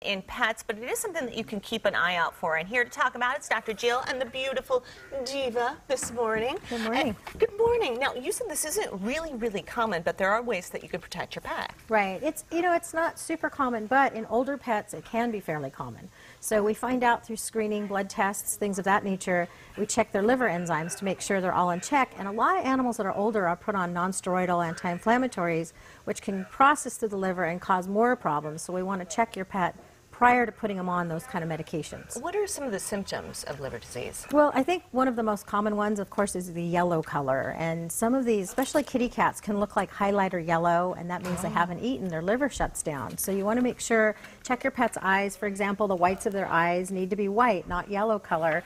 in pets, but it is something that you can keep an eye out for. And here to talk about it's Dr. Jill and the beautiful Diva this morning. Good morning. Good morning. Now, you said this isn't really common, but there are ways that you can protect your pet. Right. It's, it's not super common, but in older pets it can be fairly common. So we find out through screening, blood tests, things of that nature. We check their liver enzymes to make sure they're all in check. And a lot of animals that are older are put on non-steroidal anti-inflammatories, which can process through the liver and cause more problems. So we want to check your pet prior to putting them on those kind of medications. What are some of the symptoms of liver disease? Well, I think one of the most common ones, of course, is the yellow color. And some of these, especially kitty cats, can look like highlighter yellow, and that means they haven't eaten, their liver shuts down. So you want to make sure, check your pet's eyes. For example, the whites of their eyes need to be white, not yellow color.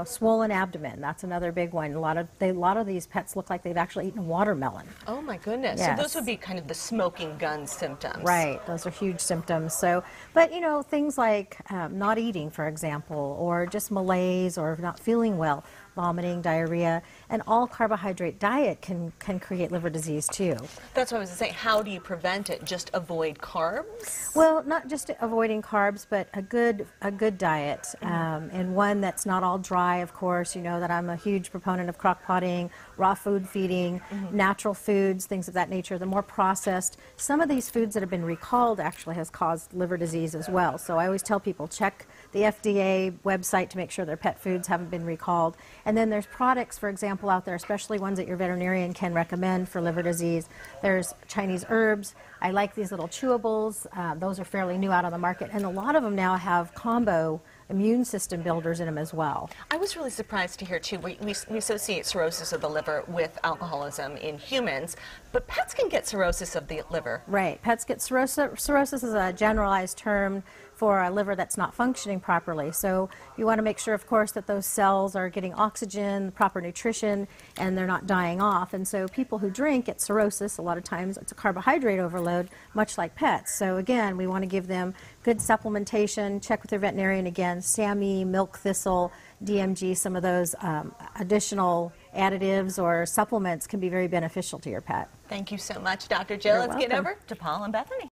Swollen abdomen, that's another big one. A lot of these pets look like they've actually eaten watermelon. Oh my goodness. Yes. So those would be kind of the smoking gun symptoms. Right, those are huge symptoms. So, but things like not eating, for example, or just malaise or not feeling well, vomiting, diarrhea, and all carbohydrate diet can create liver disease too. That's what I was saying. How do you prevent it? Just avoid carbs? Well, not just avoiding carbs, but a good diet, and one that's not all dry, of course. You know that I'm a huge proponent of crock potting, raw food feeding, natural foods, things of that nature. The more processed, some of these foods that have been recalled actually has caused liver disease as well. So I always tell people, check the FDA website to make sure their pet foods haven't been recalled. And then there's products, for example, out there, especially ones that your veterinarian can recommend for liver disease. There's Chinese herbs. I like these little chewables. Those are fairly new out on the market. And a lot of them now have combo immune system builders in them as well. I was really surprised to hear, too, we associate cirrhosis of the liver with alcoholism in humans, but pets can get cirrhosis of the liver. Right. Pets get cirrhosis. Cirrhosis is a generalized term for a liver that's not functioning properly. So you want to make sure, of course, that those cells are getting oxygen, proper nutrition, and they're not dying off. And so people who drink get cirrhosis. A lot of times it's a carbohydrate overload, much like pets. So again, we want to give them good supplementation. Check with their veterinarian again. SAMe, milk thistle, DMG, some of those additional additives or supplements can be very beneficial to your pet. Thank you so much, Dr. Jill. You're Let's get welcome. over to Paul and Bethany.